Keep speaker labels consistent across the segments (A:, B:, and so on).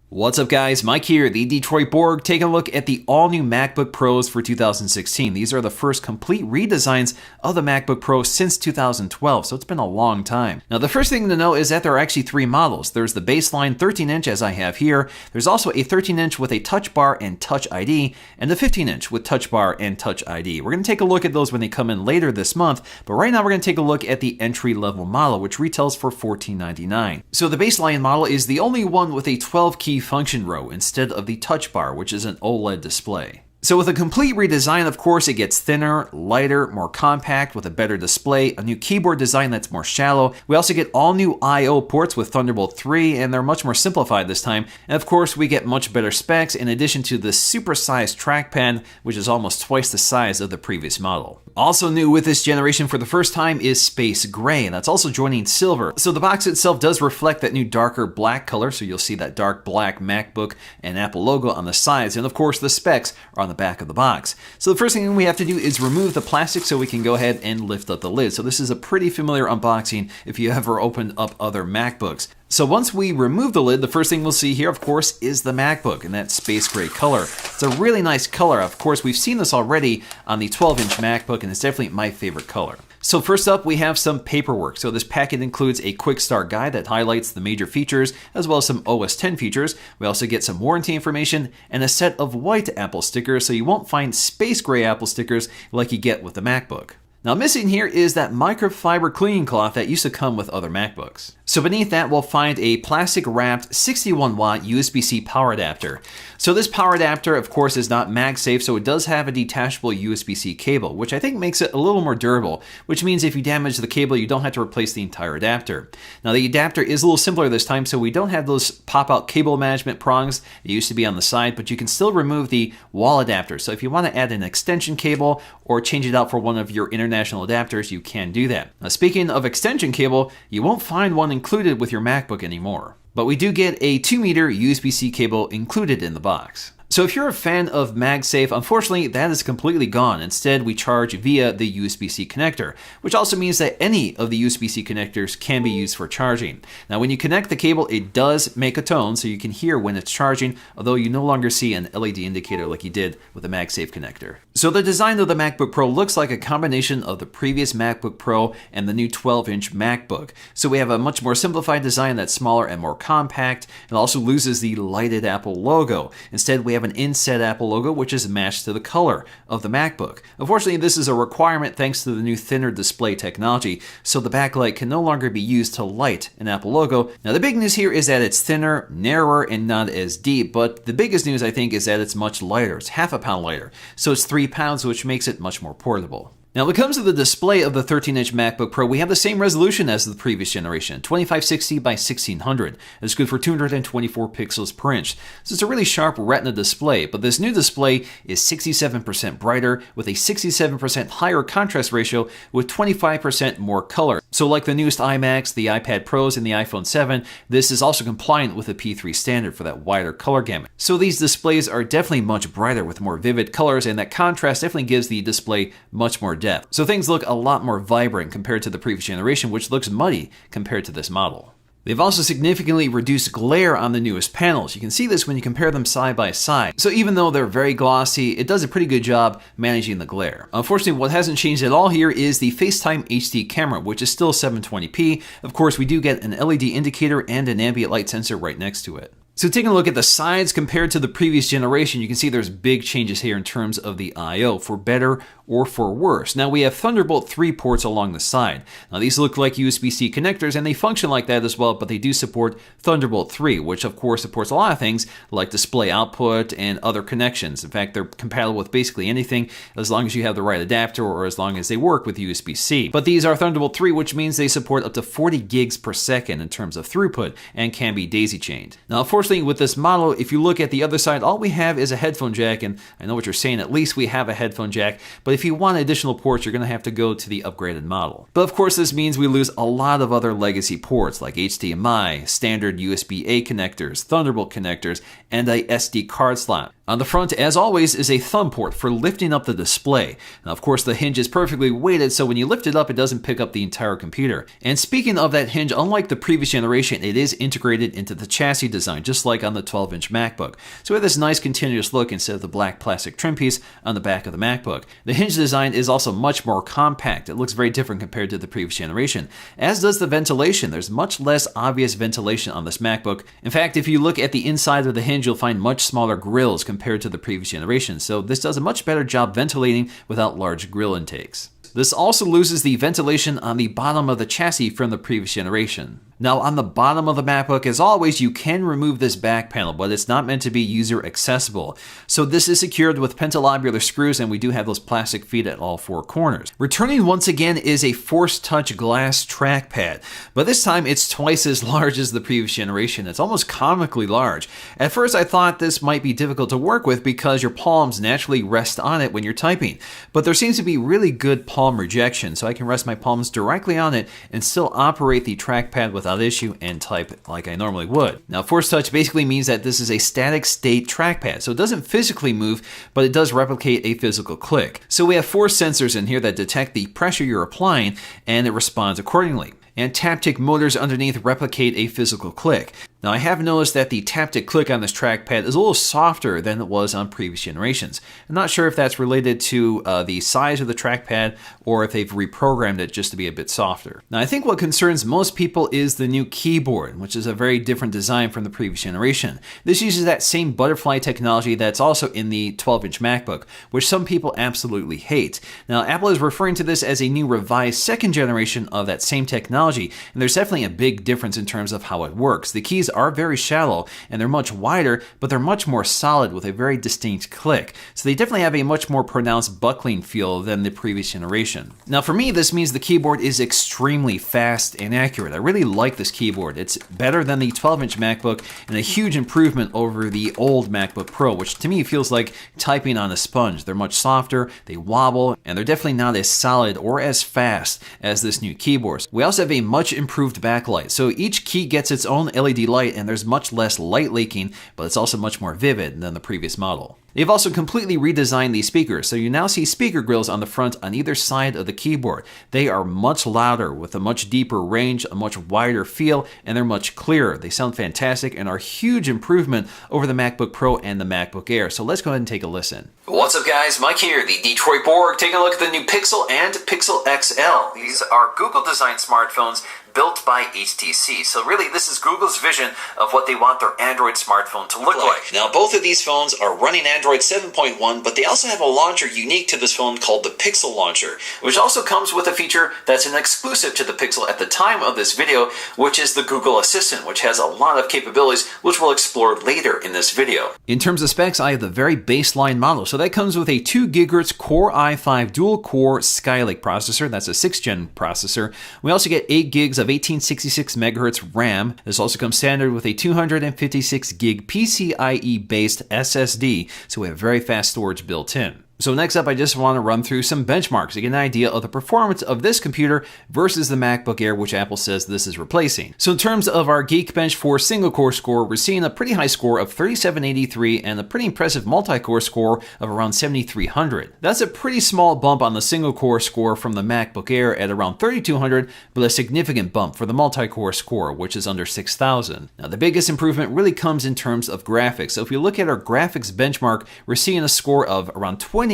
A: What's up guys, Mike here, the Detroit Borg, taking a look at the all-new MacBook Pros for 2016. These are the first complete redesigns of the MacBook Pro since 2012, so it's been a long time. Now the first thing to know is that there are actually three models. There's the baseline 13-inch as I have here, there's also a 13-inch with a Touch Bar and Touch ID, and the 15-inch with Touch Bar and Touch ID. We're going to take a look at those when they come in later this month, but right now we're going to take a look at the entry-level model, which retails for $14.99. So the baseline model is the only one with a 12-key function row instead of the touch bar, which is an OLED display. So with a complete redesign, of course, it gets thinner, lighter, more compact with a better display, a new keyboard design that's more shallow. We also get all new I/O ports with Thunderbolt 3, and they're much more simplified this time. And of course, we get much better specs in addition to the supersized trackpad, which is almost twice the size of the previous model. Also new with this generation for the first time is Space Gray, and that's also joining silver. So the box itself does reflect that new darker black color, so you'll see that dark black MacBook and Apple logo on the sides, and of course the specs are on the back of the box. So the first thing we have to do is remove the plastic so we can go ahead and lift up the lid. So this is a pretty familiar unboxing if you ever opened up other MacBooks. So once we remove the lid, the first thing we'll see here, of course, is the MacBook in that space gray color. It's a really nice color. Of course, we've seen this already on the 12-inch MacBook, and it's definitely my favorite color. So first up, we have some paperwork. So this packet includes a quick start guide that highlights the major features, as well as some OS X features. We also get some warranty information and a set of white Apple stickers, so you won't find space gray Apple stickers like you get with the MacBook. Now missing here is that microfiber cleaning cloth that used to come with other MacBooks. So beneath that we'll find a plastic wrapped 61-watt USB-C power adapter. So this power adapter of course is not MagSafe, so it does have a detachable USB-C cable, which I think makes it a little more durable, which means if you damage the cable you don't have to replace the entire adapter. Now the adapter is a little simpler this time, so we don't have those pop-out cable management prongs. It used to be on the side, but you can still remove the wall adapter. So if you want to add an extension cable or change it out for one of your international adapters, you can do that. Now speaking of extension cable, you won't find one included with your MacBook anymore. But we do get a 2-meter USB-C cable included in the box. So if you're a fan of MagSafe, unfortunately that is completely gone. Instead, we charge via the USB-C connector, which also means that any of the USB-C connectors can be used for charging. Now when you connect the cable, it does make a tone, so you can hear when it's charging, although you no longer see an LED indicator like you did with the MagSafe connector. So the design of the MacBook Pro looks like a combination of the previous MacBook Pro and the new 12-inch MacBook. So we have a much more simplified design that's smaller and more compact, and also loses the lighted Apple logo. Instead, we have an inset Apple logo which is matched to the color of the MacBook. Unfortunately, this is a requirement thanks to the new thinner display technology, so the backlight can no longer be used to light an Apple logo. Now the big news here is that it's thinner, narrower, and not as deep, but the biggest news I think is that it's much lighter. It's half a pound lighter, so it's 3 pounds, which makes it much more portable. Now when it comes to the display of the 13-inch MacBook Pro, we have the same resolution as the previous generation, 2560 by 1600. It's good for 224 pixels per inch. So it's a really sharp Retina display, but this new display is 67% brighter with a 67% higher contrast ratio with 25% more color. So like the newest iMacs, the iPad Pros, and the iPhone 7, this is also compliant with the P3 standard for that wider color gamut. So these displays are definitely much brighter with more vivid colors, and that contrast definitely gives the display much more depth. So things look a lot more vibrant compared to the previous generation, which looks muddy compared to this model. They've also significantly reduced glare on the newest panels. You can see this when you compare them side by side. So even though they're very glossy, it does a pretty good job managing the glare. Unfortunately, what hasn't changed at all here is the FaceTime HD camera, which is still 720p. Of course, we do get an LED indicator and an ambient light sensor right next to it. So taking a look at the sides compared to the previous generation, you can see there's big changes here in terms of the I/O, for better or for worse. Now we have Thunderbolt 3 ports along the side. Now these look like USB-C connectors and they function like that as well, but they do support Thunderbolt 3, which of course supports a lot of things like display output and other connections. In fact, they're compatible with basically anything as long as you have the right adapter or as long as they work with USB-C. But these are Thunderbolt 3, which means they support up to 40 gigs per second in terms of throughput and can be daisy-chained. Now, unfortunately, with this model, if you look at the other side, all we have is a headphone jack, and I know what you're saying, at least we have a headphone jack, but if you want additional ports, you're going to have to go to the upgraded model. But of course, this means we lose a lot of other legacy ports like HDMI, standard USB-A connectors, Thunderbolt connectors, and a SD card slot. On the front, as always, is a thumb port for lifting up the display. Now, of course, the hinge is perfectly weighted, so when you lift it up, it doesn't pick up the entire computer. And speaking of that hinge, unlike the previous generation, it is integrated into the chassis design, just like on the 12-inch MacBook. So we have this nice continuous look instead of the black plastic trim piece on the back of the MacBook. The hinge design is also much more compact. It looks very different compared to the previous generation. As does the ventilation. There's much less obvious ventilation on this MacBook. In fact, if you look at the inside of the hinge, you'll find much smaller grills compared to the previous generation, so this does a much better job ventilating without large grill intakes. This also loses the ventilation on the bottom of the chassis from the previous generation. Now, on the bottom of the MacBook, as always, you can remove this back panel, but it's not meant to be user accessible. So this is secured with pentalobular screws, and we do have those plastic feet at all four corners. Returning once again is a Force Touch glass trackpad, but this time it's twice as large as the previous generation. It's almost comically large. At first, I thought this might be difficult to work with because your palms naturally rest on it when you're typing, but there seems to be really good palm rejection, so I can rest my palms directly on it and still operate the trackpad without issue and type like I normally would. Now, Force Touch basically means that this is a static state trackpad, so it doesn't physically move, but it does replicate a physical click. So we have 4 sensors in here that detect the pressure you're applying, and it responds accordingly. And taptic motors underneath replicate a physical click. Now, I have noticed that the taptic click on this trackpad is a little softer than it was on previous generations. I'm not sure if that's related to the size of the trackpad or if they've reprogrammed it just to be a bit softer. Now, I think what concerns most people is the new keyboard, which is a very different design from the previous generation. This uses that same butterfly technology that's also in the 12-inch MacBook, which some people absolutely hate. Now, Apple is referring to this as a new revised second generation of that same technology, and there's definitely a big difference in terms of how it works. The keys are very shallow and they're much wider, but they're much more solid with a very distinct click. So they definitely have a much more pronounced buckling feel than the previous generation. Now, for me, this means the keyboard is extremely fast and accurate. I really like this keyboard. It's better than the 12-inch MacBook and a huge improvement over the old MacBook Pro, which to me feels like typing on a sponge. They're much softer, they wobble, and they're definitely not as solid or as fast as this new keyboard. We also have a much improved backlight. So each key gets its own LED light, and there's much less light leaking, but it's also much more vivid than the previous model. They've also completely redesigned these speakers, so you now see speaker grills on the front on either side of the keyboard. They are much louder with a much deeper range, a much wider feel, and they're much clearer. They sound fantastic and are a huge improvement over the MacBook Pro and the MacBook Air. So let's go ahead and take a listen. What's up, guys? Mike here, the Detroit Borg, taking a look at the new Pixel and Pixel XL. These are Google-designed smartphones built by HTC. So really, this is Google's vision of what they want their Android smartphone to look like. Now, both of these phones are running Android 7.1, but they also have a launcher unique to this phone called the Pixel Launcher, which also comes with a feature that's an exclusive to the Pixel at the time of this video, which is the Google Assistant, which has a lot of capabilities, which we'll explore later in this video. In terms of specs, I have the very baseline model. So that comes with a 2 GHz Core i5 dual-core Skylake processor. That's a 6th gen processor. We also get 8 gigs of 1866 MHz RAM. This also comes standard with a 256 gig PCIe-based SSD, so we have very fast storage built in. So next up, I just want to run through some benchmarks to get an idea of the performance of this computer versus the MacBook Air, which Apple says this is replacing. So in terms of our Geekbench for single-core score, we're seeing a pretty high score of 3783 and a pretty impressive multi-core score of around 7300. That's a pretty small bump on the single-core score from the MacBook Air at around 3200, but a significant bump for the multi-core score, which is under 6000. Now, the biggest improvement really comes in terms of graphics. So if we look at our graphics benchmark, we're seeing a score of around 28,000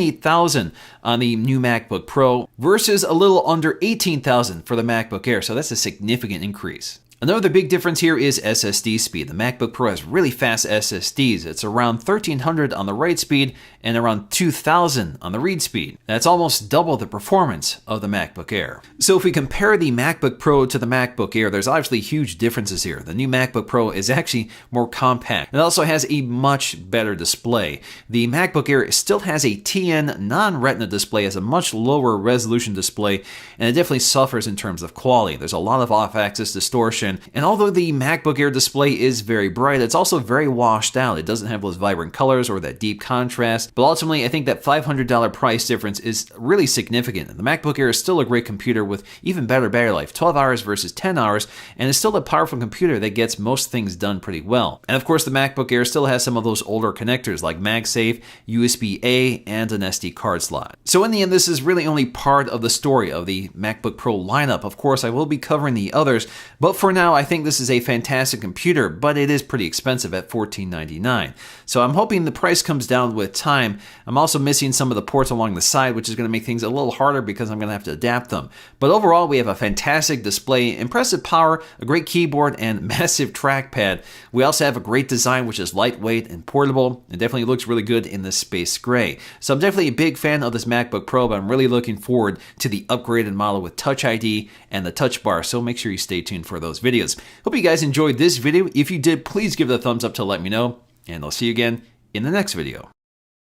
A: on the new MacBook Pro versus a little under 18,000 for the MacBook Air, so that's a significant increase. Another big difference here is SSD speed. The MacBook Pro has really fast SSDs. It's around 1300 on the write speed and around 2000 on the read speed. That's almost double the performance of the MacBook Air. So if we compare the MacBook Pro to the MacBook Air, there's obviously huge differences here. The new MacBook Pro is actually more compact. It also has a much better display. The MacBook Air still has a TN non-Retina display, has a much lower resolution display, and it definitely suffers in terms of quality. There's a lot of off-axis distortion, resolution. And although the MacBook Air display is very bright, it's also very washed out. It doesn't have those vibrant colors or that deep contrast. But ultimately, I think that $500 price difference is really significant. And the MacBook Air is still a great computer with even better battery life, 12 hours versus 10 hours, and is still a powerful computer that gets most things done pretty well. And of course, the MacBook Air still has some of those older connectors like MagSafe, USB-A, and an SD card slot. So in the end, this is really only part of the story of the MacBook Pro lineup. Of course, I will be covering the others, but for now, I think this is a fantastic computer, but it is pretty expensive at $1499. So I'm hoping the price comes down with time. I'm also missing some of the ports along the side, which is going to make things a little harder because I'm going to have to adapt them. But overall, we have a fantastic display, impressive power, a great keyboard, and massive trackpad. We also have a great design, which is lightweight and portable. It definitely looks really good in this space gray. So I'm definitely a big fan of this MacBook Pro, but I'm really looking forward to the upgraded model with Touch ID and the Touch Bar, so make sure you stay tuned for those videos. Hope you guys enjoyed this video. If you did, please give it a thumbs up to let me know, and I'll see you again in the next video.